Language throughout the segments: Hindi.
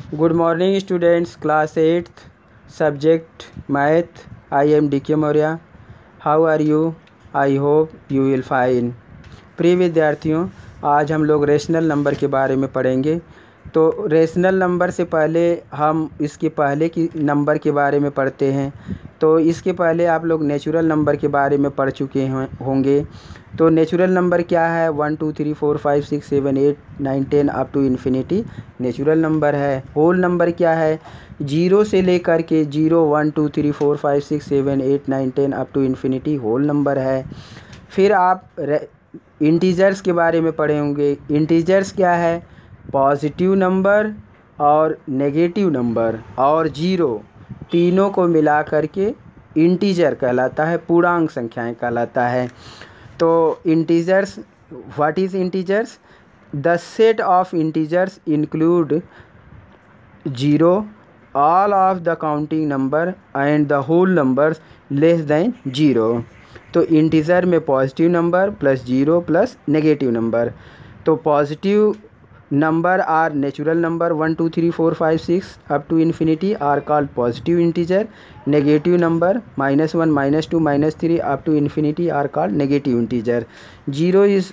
Good morning students, class 8th, subject math. I am DK Maurya. How are you? I hope you will fine. प्रिय विद्यार्थियों, आज हम लोग रेशनल नंबर के बारे में पढ़ेंगे। तो रेशनल नंबर से पहले हम इसके पहले की नंबर के बारे में पढ़ते हैं। तो इसके पहले आप लोग नेचुरल नंबर के बारे में पढ़ चुके होंगे। तो नेचुरल नंबर क्या है? 1 2 3 4 5 6 7 8 9 10 up to infinity natural number है। होल नंबर क्या है? 0 से लेकर के 0 1 2 3 4 5 6 7 8 9 10 up to infinity whole number है। फिर आप इंटीजर्स के बारे में पढ़े होंगे। इंटीजर्स क्या है? पॉजिटिव नंबर और नेगेटिव नंबर और जीरो तीनों को मिला करके इंटीजर कहलाता है, पूर्णांक संख्याएं कहलाता है। तो integers, what is integers? The set of integers include zero, all of the counting number and the whole numbers less than zero. तो इंटीजर में positive number plus zero plus negative number. तो positive number are natural number 1 2 3 4 5 6 up to infinity are called positive integer. Negative number -1 -2 -3 up to infinity are called negative integer. Zero is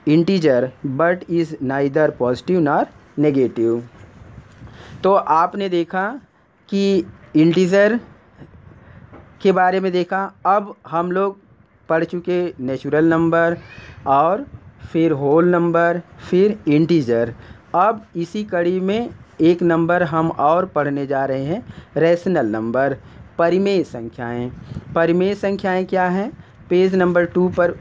integer but is neither positive nor negative. तो आपने देखा कि इंटीजर के बारे में देखा। अब हम लोग पढ़ चुके नेचुरल नंबर और फिर होल नंबर, फिर इंटीजर। अब इसी कड़ी में एक नंबर हम और पढ़ने जा रहे हैं, रेशनल नंबर, परिमेय संख्याएं। परिमेय संख्याएं क्या हैं? पेज नंबर 2 पर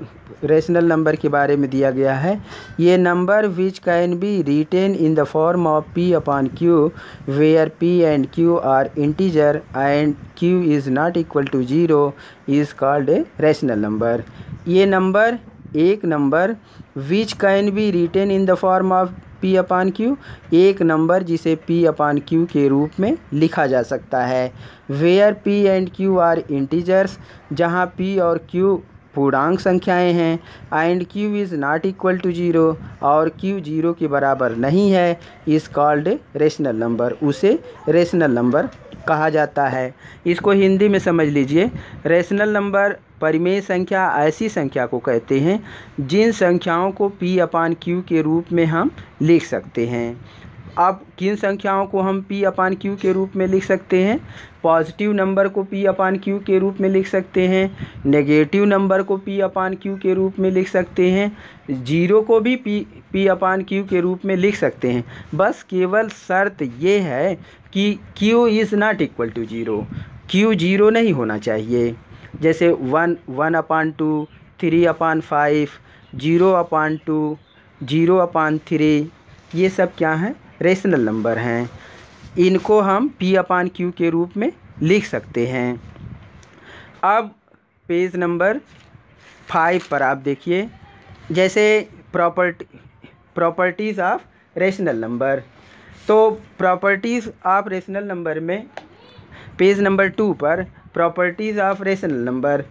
रेशनल नंबर के बारे में दिया गया है। ये number which can be written in the form of p/q where p and q are integer and q is not equal to 0 is called a rational number. ये नंबर, एक number which can be written in the form of p/q, एक नंबर जिसे p/q के रूप में लिखा जा सकता है। Where p and q are integers, जहाँ p और q पूर्णांक संख्याएं हैं, and q is not equal to 0 और q 0 के बराबर नहीं है, इज़ कॉल्ड रेशनल नंबर, उसे रेशनल नंबर कहा जाता है। इसको हिंदी में समझ लीजिए। रेशनल नंबर, परिमेय संख्या, ऐसी संख्या को कहते हैं जिन संख्याओं को p/q के रूप में हम लिख सकते हैं। अब किन संख्याओं को हम p/q के रूप में लिख सकते हैं? पॉजिटिव नंबर को p/q के रूप में लिख सकते हैं, नेगेटिव नंबर को p/q के रूप में लिख सकते हैं, जीरो को भी p/q के रूप में लिख सकते हैं। बस केवल शर्त ये है कि q is not equal to 0, q 0 नहीं होना चाहिए। जैसे 1/2, 3/5, 0/2, 0/3, ये सब क्या हैं? रेशनल नंबर हैं। इनको हम p/q के रूप में लिख सकते हैं। अब पेज नंबर 5 पर आप देखिए, जैसे प्रॉपर्टीज़ ऑफ रेशनल नंबर। तो प्रॉपर्टीज़ ऑफ रेशनल नंबर में पेज नंबर 2 पर प्रॉपर्टीज़ ऑफ रेशनल नंबर।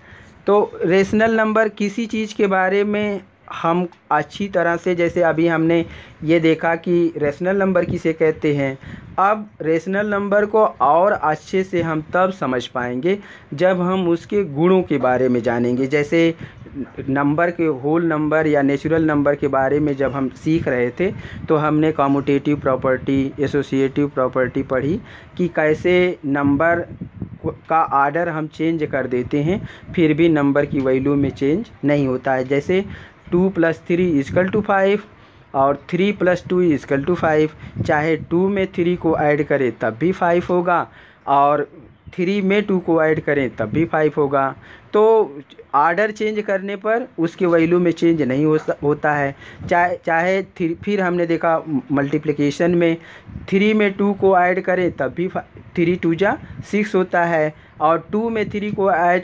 तो रेशनल नंबर किसी चीज़ के बारे में हम अच्छी तरह से, जैसे अभी हमने ये देखा कि रेशनल नंबर किसे कहते हैं। अब रेशनल नंबर को और अच्छे से हम तब समझ पाएंगे जब हम उसके गुणों के बारे में जानेंगे। जैसे नंबर के, होल नंबर या नेचुरल नंबर के बारे में जब हम सीख रहे थे तो हमने कम्यूटेटिव प्रॉपर्टी, एसोसिएटिव प्रॉपर्टी पढ़ी कि कैसे नंबर का आर्डर हम चेंज कर देते हैं फिर भी नंबर की वैल्यू में चेंज नहीं होता है। जैसे 2 + 3 = 5 और 3 + 2 = 5। चाहे 2 में 3 को ऐड करें तब भी 5 होगा और 3 में 2 को ऐड करें तब भी 5 होगा। तो आर्डर चेंज करने पर उसके वैल्यू में चेंज नहीं होता है। चाहे फिर हमने देखा मल्टीप्लिकेशन में 3 में 2 को ऐड करें तब भी 3 2 जा 6 होता है और 2 में 3 को ऐड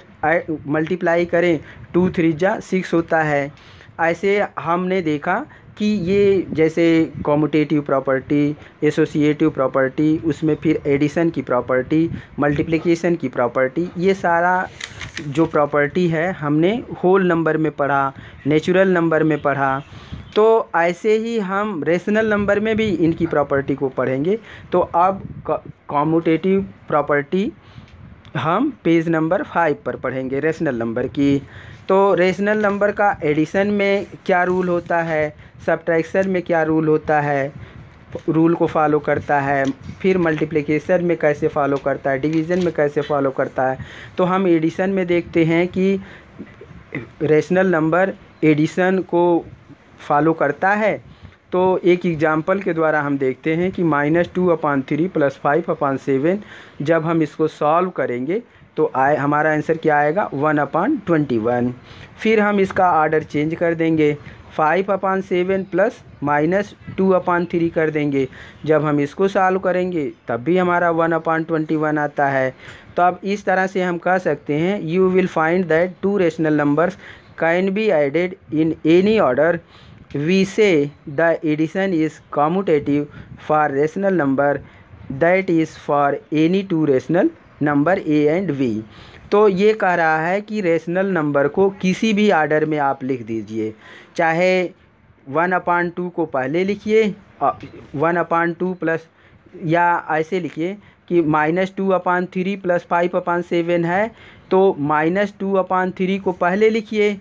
मल्टीप्लाई करें 2 3 जा 6 होता है। ऐसे हमने देखा कि ये जैसे कॉम्यूटेटिव प्रॉपर्टी, एसोसिएटिव प्रॉपर्टी, उसमें फिर एडिशन की प्रॉपर्टी, मल्टीप्लिकेशन की प्रॉपर्टी, ये सारा जो प्रॉपर्टी है हमने होल नंबर में पढ़ा, नेचुरल नंबर में पढ़ा। तो ऐसे ही हम रेशनल नंबर में भी इनकी प्रॉपर्टी को पढ़ेंगे। तो अब कॉम्यूटेटिव प्रॉपर्टी हम पेज नंबर 5 पर पढ़ेंगे रेशनल नंबर की। तो रेशनल नंबर का एडिशन में क्या रूल होता है, सब्ट्रैक्शन में क्या रूल होता है, रूल को फॉलो करता है, फिर मल्टीप्लिकेशन में कैसे फॉलो करता है, डिवीज़न में कैसे फॉलो करता है। तो हम एडिशन में देखते हैं कि रेशनल नंबर एडिशन को फॉलो करता है। तो एक एग्जाम्पल के द्वारा हम देखते हैं कि -2/3 + 5/7 जब हम इसको सॉल्व करेंगे तो हमारा आंसर क्या आएगा, 1/21। फिर हम इसका ऑर्डर चेंज कर देंगे, 5/7 प्लस -2/3 कर देंगे। जब हम इसको सॉल्व करेंगे तब भी हमारा 1/21 आता है। तो अब इस तरह से हम कह सकते हैं, you will find that 2 rational numbers can be added in any order. We say the addition is commutative for rational number, that is for any 2 rational number a and b। तो ये कह रहा है कि रेशनल नंबर को किसी भी ऑर्डर में आप लिख दीजिए, चाहे 1/2 को पहले लिखिए, 1/2 प्लस, या ऐसे लिखिए कि -2/3 + 5/7 है तो -2/3 को पहले लिखिए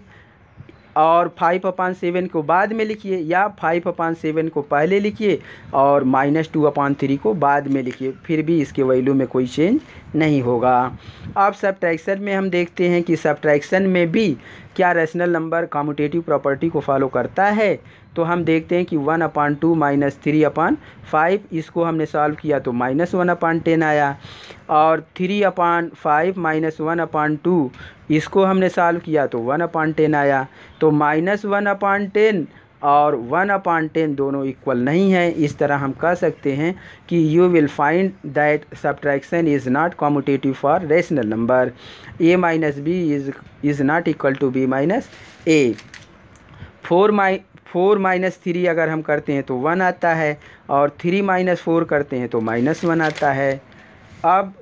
और 5/7 को बाद में लिखिए, या 5/7 को पहले लिखिए और -2/3 को बाद में लिखिए, फिर भी इसके वैल्यू में कोई चेंज नहीं होगा। अब सब्ट्रैक्शन में हम देखते हैं कि सब्ट्रैक्शन में भी क्या रेशनल नंबर कम्यूटेटिव प्रॉपर्टी को फॉलो करता है। तो हम देखते हैं कि 1/2 - 3/5, इसको हमने सॉल्व किया तो -1/10 आया, और 3/5 - 1/2 इसको हमने सॉल्व किया तो 1/10 आया। तो -1/10 और 1/10 दोनों इक्वल नहीं है। इस तरह हम कह सकते हैं कि you will find that subtraction is not commutative for rational number. a - b is not equal to b - a। 4 - 3 अगर हम करते हैं तो 1 आता है, और 3 - 4 करते हैं तो -1 आता है। अब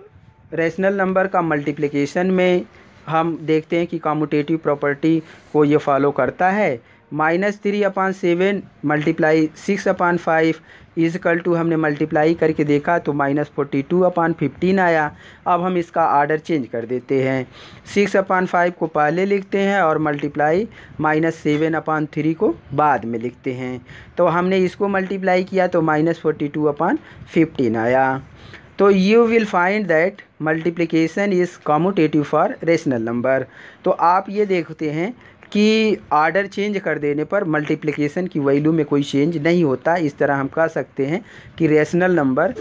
रेशनल नंबर का मल्टीप्लिकेशन में हम देखते हैं कि कम्यूटेटिव प्रॉपर्टी को ये फॉलो करता है। -3/7 × 6/5 इज़िकल टू, हमने मल्टीप्लाई करके देखा तो -42/15 आया। अब हम इसका ऑर्डर चेंज कर देते हैं, 6/5 को पहले लिखते हैं और मल्टीप्लाई -7/3 को बाद में लिखते हैं। तो हमने इसको मल्टीप्लाई किया तो -42/15 आया। तो you will find that multiplication is commutative for rational number. तो आप ये देखते हैं कि ऑर्डर चेंज कर देने पर मल्टीप्लिकेशन की वैल्यू में कोई चेंज नहीं होता। इस तरह हम कह सकते हैं कि रेशनल नंबर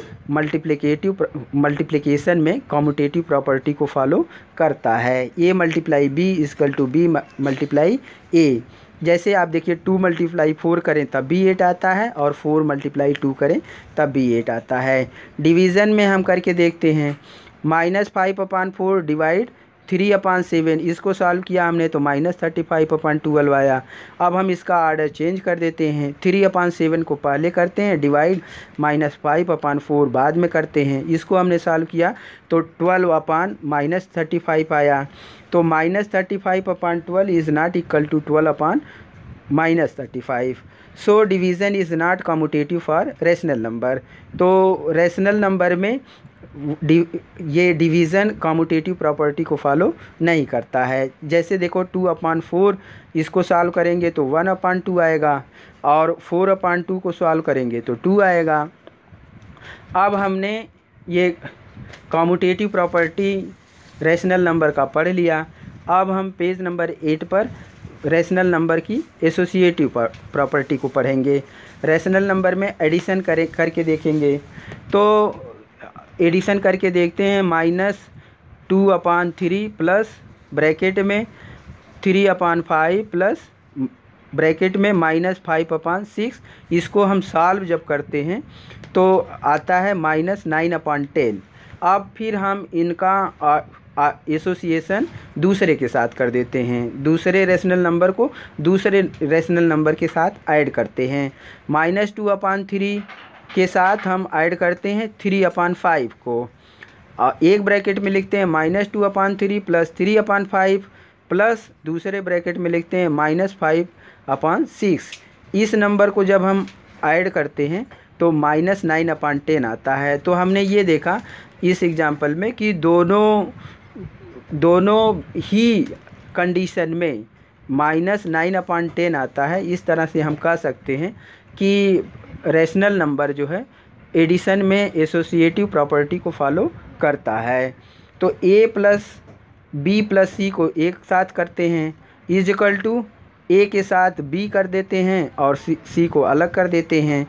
मल्टीप्लिकेशन में कम्यूटेटिव प्रॉपर्टी को फॉलो करता है। a × b = b × a। जैसे आप देखिए 2 × 4 करें तब भी 8 आता है, और 4 × 2 करें तब भी 8 आता है। डिवीज़न में हम करके देखते हैं, -5/4 डिवाइड 3/7, इसको सॉल्व किया हमने तो -35/12 आया। अब हम इसका ऑर्डर चेंज कर देते हैं, 3/7 को पहले करते हैं डिवाइड, -5/4 बाद में करते हैं। इसको हमने सॉल्व किया तो 12/-35 आया। तो -35/12 is not equal to 12/-35। So division is not commutative for rational number. तो रेशनल नंबर में ये डिवीज़न कम्यूटेटिव प्रॉपर्टी को फॉलो नहीं करता है। जैसे देखो 2/4 इसको सॉल्व करेंगे तो 1/2 आएगा, और 4/2 को सॉल्व करेंगे तो 2 आएगा। अब हमने ये कम्यूटेटिव प्रॉपर्टी रेशनल नंबर का पढ़ लिया। अब हम पेज नंबर 8 पर रेशनल नंबर की एसोसिएटिव प्रॉपर्टी को पढ़ेंगे। रेशनल नंबर में एडिशन करके देखेंगे। तो एडिशन करके देखते हैं, -2/3 प्लस ब्रैकेट में 3/5 प्लस ब्रैकेट में -5/6। इसको हम सॉल्व जब करते हैं तो आता है -9/10। अब फिर हम इनका एसोसिएशन दूसरे के साथ कर देते हैं, दूसरे रेशनल नंबर को दूसरे रेशनल नंबर के साथ ऐड करते हैं। -2/3 के साथ हम ऐड करते हैं 3/5 को। एक ब्रैकेट में लिखते हैं -2/3 + 3/5 प्लस दूसरे ब्रैकेट में लिखते हैं -5/6। इस नंबर को जब हम ऐड करते हैं तो -9/10 आता है। तो हमने ये देखा इस एग्जाम्पल में कि दोनों ही कंडीशन में -9/10 आता है। इस तरह से हम कह सकते हैं कि रेशनल नंबर जो है एडिशन में एसोसिएटिव प्रॉपर्टी को फॉलो करता है। तो a + b + c को एक साथ करते हैं = a के साथ b कर देते हैं और c को अलग कर देते हैं।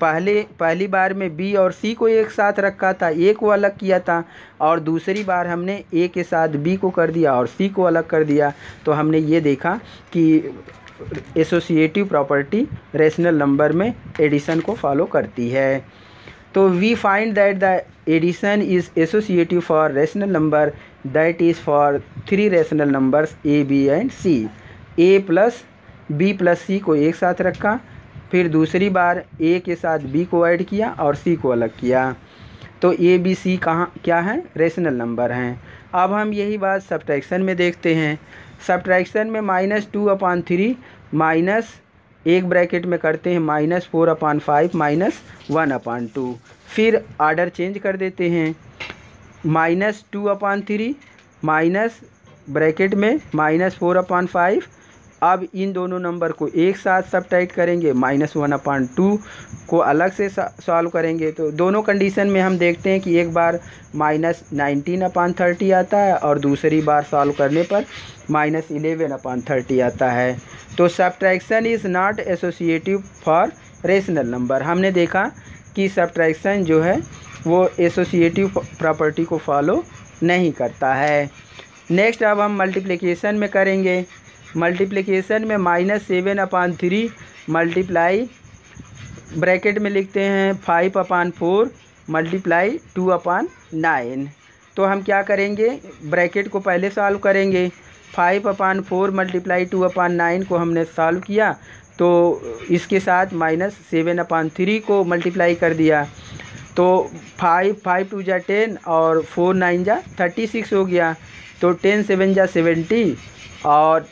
पहली बार में b और c को एक साथ रखा था, a को अलग किया था, और दूसरी बार हमने a के साथ b को कर दिया और c को अलग कर दिया। तो हमने ये देखा कि एसोसिएटिव प्रॉपर्टी रेशनल नंबर में एडिशन को फॉलो करती है। तो we find that the addition is associative for rational number that is for 3 rational numbers a, b and c। a + b + c को एक साथ रखा, फिर दूसरी बार a के साथ b को ऐड किया और c को अलग किया। तो a, b, c क्या हैं? रेशनल नंबर हैं। अब हम यही बात सब्ट्रैक्शन में देखते हैं। सब्ट्रैक्शन में -2/3 माइनस एक ब्रैकेट में करते हैं -4/5 -1/2। फिर आर्डर चेंज कर देते हैं -2/3 माइनस ब्रैकेट में -4/5। अब इन दोनों नंबर को एक साथ सब्ट्रैक्ट करेंगे, -1/2 को अलग से सॉल्व करेंगे। तो दोनों कंडीशन में हम देखते हैं कि एक बार -19/30 आता है और दूसरी बार सॉल्व करने पर -11/30 आता है। तो subtraction is not associative for rational number. हमने देखा कि सब्ट्रैक्शन जो है वो एसोसिएटिव प्रॉपर्टी को फॉलो नहीं करता है। नेक्स्ट अब हम मल्टीप्लिकेशन में करेंगे। मल्टीप्लिकेशन में -7/3 मल्टीप्लाई ब्रैकेट में लिखते हैं 5/4 मल्टीप्लाई 2/9। तो हम क्या करेंगे, ब्रैकेट को पहले सॉल्व करेंगे। 5/4 मल्टीप्लाई 2/9 को हमने सॉल्व किया तो इसके साथ -7/3 को मल्टीप्लाई कर दिया। तो 5 2 = 10 और 4 9 = 36 हो गया। तो 10 7 = 70 और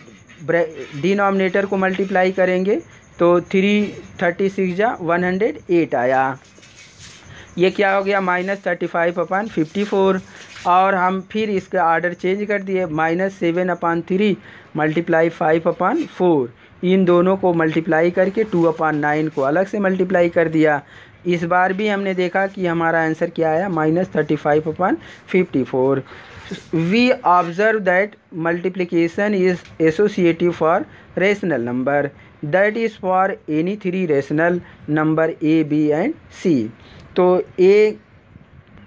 डिनोमिनेटर को मल्टीप्लाई करेंगे तो 3 36 = 108 आया। ये क्या हो गया, -35/54। और हम फिर इसका आर्डर चेंज कर दिए, -7/3 मल्टीप्लाई 5/4। इन दोनों को मल्टीप्लाई करके 2/9 को अलग से मल्टीप्लाई कर दिया। इस बार भी हमने देखा कि हमारा आंसर क्या आया, -35/54। We observe that multiplication is associative for rational number that is for any 3 rational number a, b and c। तो a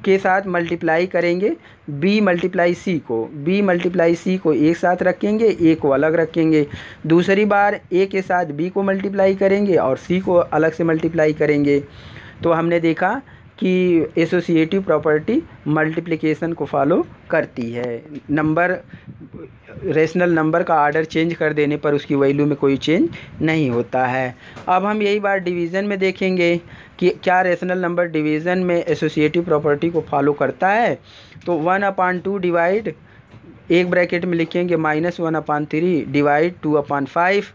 के साथ मल्टीप्लाई करेंगे b × c को, b × c को एक साथ रखेंगे, a को अलग रखेंगे। दूसरी बार a के साथ b को मल्टीप्लाई करेंगे और c को अलग से मल्टीप्लाई करेंगे। तो हमने देखा कि एसोसिएटिव प्रॉपर्टी मल्टीप्लिकेशन को फॉलो करती है। नंबर रेशनल नंबर का आर्डर चेंज कर देने पर उसकी वैल्यू में कोई चेंज नहीं होता है। अब हम यही बात डिवीज़न में देखेंगे कि क्या रेशनल नंबर डिवीज़न में एसोसिएटिव प्रॉपर्टी को फॉलो करता है। तो 1/2 डिवाइड एक ब्रैकेट में लिखेंगे -1/3 डिवाइड 2/5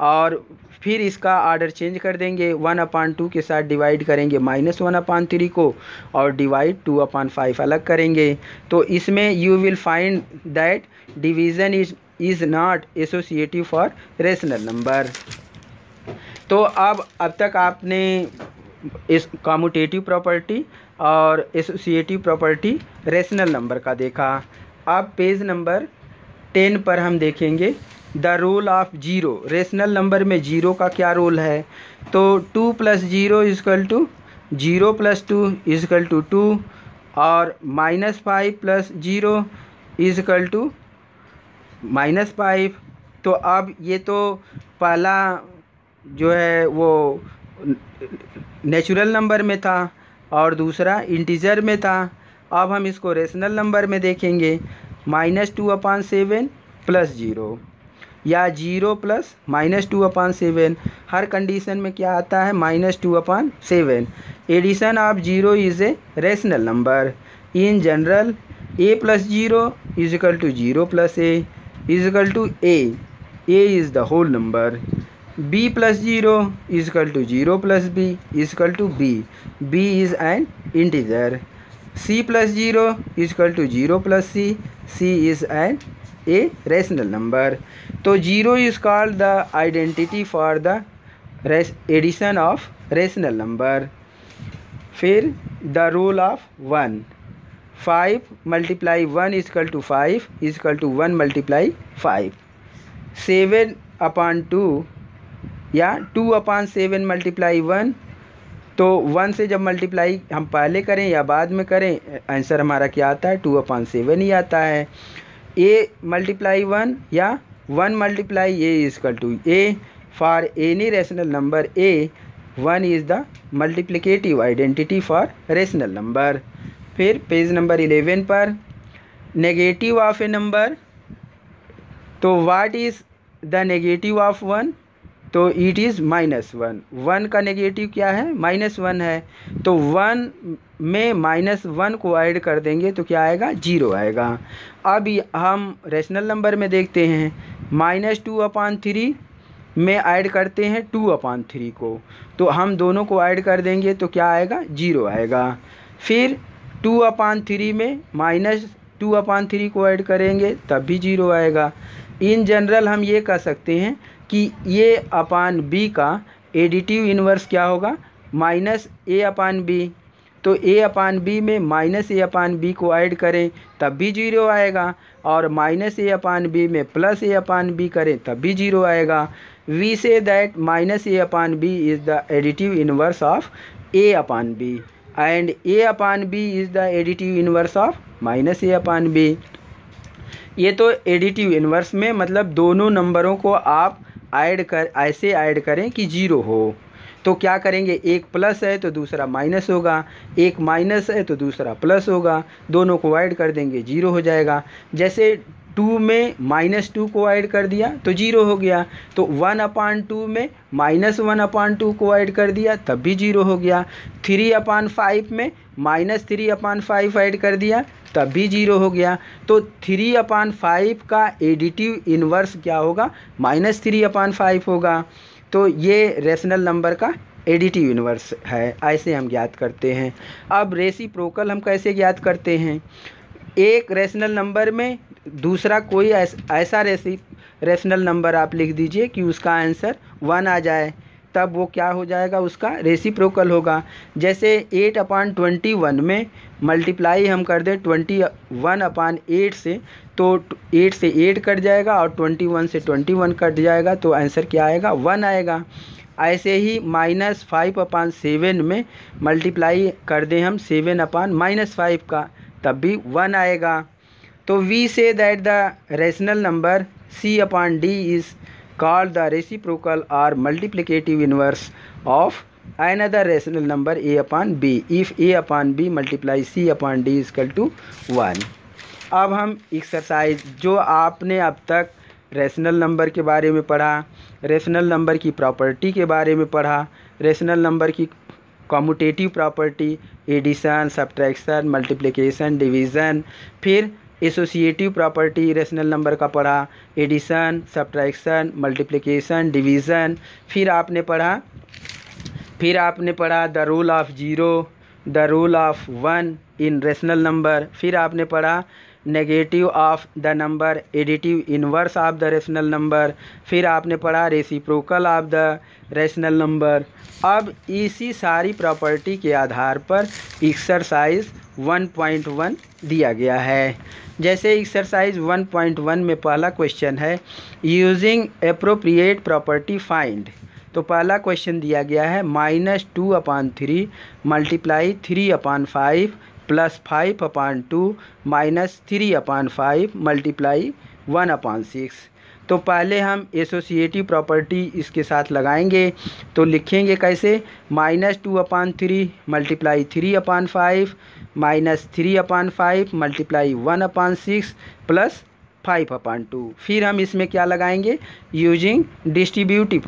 और फिर इसका आर्डर चेंज कर देंगे। 1/2 के साथ डिवाइड करेंगे -1/3 को और डिवाइड 2/5 अलग करेंगे। तो इसमें you will find that division is not associative for rational number. तो अब तक आपने इस कम्यूटेटिव प्रॉपर्टी और एसोसिएटिव प्रॉपर्टी रेशनल नंबर का देखा। अब पेज नंबर 10 पर हम देखेंगे the role of zero. Rational number में जीरो का क्या रोल है। तो 2 + 0 = 0 + 2 = 2 और -5 + 0 = -5। तो अब ये तो पहला जो है वो नेचुरल नंबर में था और दूसरा इंटीजर में था। अब हम इसको रेशनल नंबर में देखेंगे -2/7 प्लस 0 या 0 प्लस -2/7। हर कंडीशन में क्या आता है, -2/7। Addition of 0 is a rational number. In general a plus 0 is equal to 0 plus a is equal to a is the whole number. b plus 0 is equal to 0 plus b is equal to b is an integer. c plus 0 is equal to 0 plus c is an a rational number. तो 0 is called the identity for the addition of rational number. फिर the rule of 1, 5 multiply 1 is equal to 5 is equal to 1 multiply 5। 7/2 या 2/7 मल्टीप्लाई 1, तो 1 से जब मल्टीप्लाई हम पहले करें या बाद में करें, आंसर हमारा क्या आता है, 2/7 ही आता है। a मल्टीप्लाई 1 या 1 multiply a is equal to a। For any rational number a, 1 is the multiplicative identity for rational number. फिर पेज नंबर 11 पर नेगेटिव ऑफ ए नंबर, तो what is the negative of 1, तो इट इज़ -1। 1 का नेगेटिव क्या है, -1 है। तो 1 में -1 को ऐड कर देंगे तो क्या आएगा, 0 आएगा। अब हम रेशनल नंबर में देखते हैं, -2/3 में ऐड करते हैं 2/3 को, तो हम दोनों को ऐड कर देंगे तो क्या आएगा, 0 आएगा। फिर 2/3 में -2/3 को ऐड करेंगे तब भी 0 आएगा। इन जनरल हम ये कह सकते हैं कि ये अपान b का एडिटिव इन्वर्स क्या होगा, -a/b। तो a/b में -a/b को ऐड करें तब भी 0 आएगा, और -a/b में +a/b करें तब भी 0 आएगा। We say that -a/b is the additive inverse of a/b and a/b is the additive inverse of -a/b। ये तो एडिटिव इन्वर्स में मतलब दोनों नंबरों को आप ऐसे ऐड करें कि 0 हो। तो क्या करेंगे, एक प्लस है तो दूसरा माइनस होगा, एक माइनस है तो दूसरा प्लस होगा, दोनों को ऐड कर देंगे 0 हो जाएगा। जैसे 2 में -2 को ऐड कर दिया तो 0 हो गया, तो 1/2 में -1/2 को ऐड कर दिया तब भी 0 हो गया। 3/5 में -3/5 ऐड कर दिया तब भी 0 हो गया। तो 3/5 का एडिटिव इन्वर्स क्या होगा, -3/5 होगा। तो ये रेशनल नंबर का एडिटिव इन्वर्स है, ऐसे हम ज्ञात करते हैं। अब रेसिप्रोकल हम कैसे ज्ञात करते हैं, एक रेशनल नंबर में दूसरा कोई ऐसा रेशनल नंबर आप लिख दीजिए कि उसका आंसर 1 आ जाए, तब वो क्या हो जाएगा, उसका रेसिप्रोकल होगा। जैसे 8/21 में मल्टीप्लाई हम कर दें 21/8 से, तो 8 से 8 कट जाएगा और 21 से 21 कट जाएगा, तो आंसर क्या आएगा, 1 आएगा। ऐसे ही -5/7 में मल्टीप्लाई कर दें हम 7/-5 का, तब भी 1 आएगा। तो we say that the rational number c/d is called the reciprocal or multiplicative inverse of another rational number a/b if a/b multiply c/d is equal to 1। अब हम एक्सरसाइज जो आपने अब तक रेशनल नंबर के बारे में पढ़ा, रेशनल नंबर की प्रॉपर्टी के बारे में पढ़ा, रेशनल नंबर की commutative property, addition, subtraction, multiplication, division, फिर एसोसिएटिव प्रॉपर्टी रेशनल नंबर का पढ़ा, एडिशन, सब्ट्रैक्शन, मल्टीप्लिकेशन, डिवीज़न। फिर आपने पढ़ा the rule of 0, the rule of 1 in rational number. फिर आपने पढ़ा negative of the number, additive inverse of the rational number. फिर आपने पढ़ा reciprocal of the rational number. अब इसी सारी प्रॉपर्टी के आधार पर एक्सरसाइज 1.1 दिया गया है। जैसे एक्सरसाइज 1.1 में पहला क्वेश्चन है यूजिंग एप्रोप्रिएट प्रॉपर्टी फाइंड। तो पहला क्वेश्चन दिया गया है -2/3 मल्टीप्लाई 3/5 प्लस 5/2 -3/5 मल्टीप्लाई 1/6। तो पहले हम एसोसिएटिव प्रॉपर्टी इसके साथ लगाएंगे। तो लिखेंगे कैसे, -2/3 मल्टीप्लाई 3/5 -3/5 मल्टीप्लाई 1/6 प्लस 5/2। फिर हम इसमें क्या लगाएंगे, यूजिंग डिस्ट्रीब्यूटिव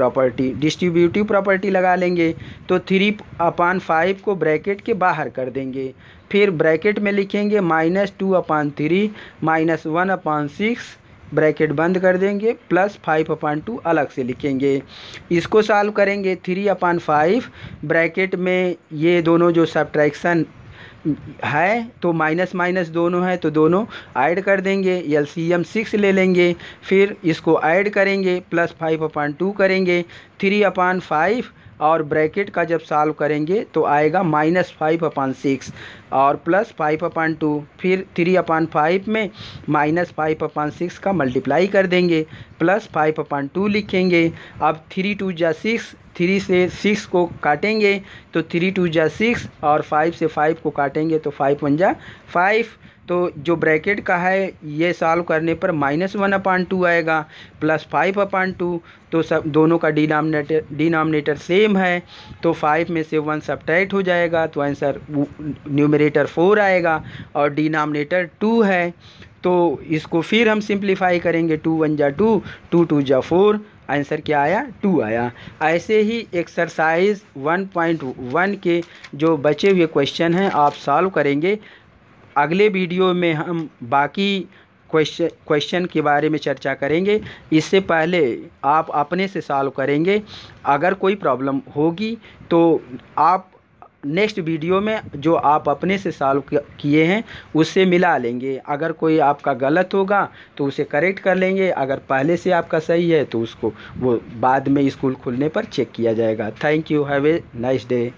प्रॉपर्टी लगा लेंगे। तो 3/5 को ब्रैकेट के बाहर कर देंगे, फिर ब्रैकेट में लिखेंगे -2/3 -1/6 ब्रैकेट बंद कर देंगे प्लस 5/2 अलग से लिखेंगे। इसको सॉल्व करेंगे 3/5 ब्रैकेट में ये दोनों जो सब्ट्रैक्शन है तो माइनस माइनस दोनों है तो दोनों ऐड कर देंगे, एलसीएम 6 ले लेंगे, फिर इसको ऐड करेंगे प्लस 5/2 करेंगे 3/5 और ब्रैकेट का जब सॉल्व करेंगे तो आएगा -5/6 और प्लस 5/2, फिर 3/5 में -5/6 का मल्टीप्लाई कर देंगे प्लस 5/2 लिखेंगे। अब 3 2 जा 6, 3 से 6 को काटेंगे तो 3 2 जा 6 और 5 से 5 को काटेंगे तो 5 1 जा 5। तो जो ब्रैकेट का है ये सॉल्व करने पर -1/2 आएगा प्लस 5/2। तो सब दोनों का डिनोमिनेटर सेम है तो 5 में से 1 सब्ट्रैक्ट हो जाएगा तो आंसर न्यूमरेटर 4 आएगा और डिनोमिनेटर 2 है। तो इसको फिर हम सिंप्लीफाई करेंगे, 2 1 जा 2, 2 2 जा 4, आंसर क्या आया, 2 आया। ऐसे ही एक्सरसाइज 1.1 के जो बचे हुए क्वेश्चन हैं आप सॉल्व करेंगे। अगले वीडियो में हम बाकी क्वेश्चन के बारे में चर्चा करेंगे। इससे पहले आप अपने से सॉल्व करेंगे। अगर कोई प्रॉब्लम होगी तो आप नेक्स्ट वीडियो में जो आप अपने से सॉल्व किए हैं उससे मिला लेंगे। अगर कोई आपका गलत होगा तो उसे करेक्ट कर लेंगे, अगर पहले से आपका सही है तो उसको वो बाद में स्कूल खुलने पर चेक किया जाएगा। Thank you, have a nice day.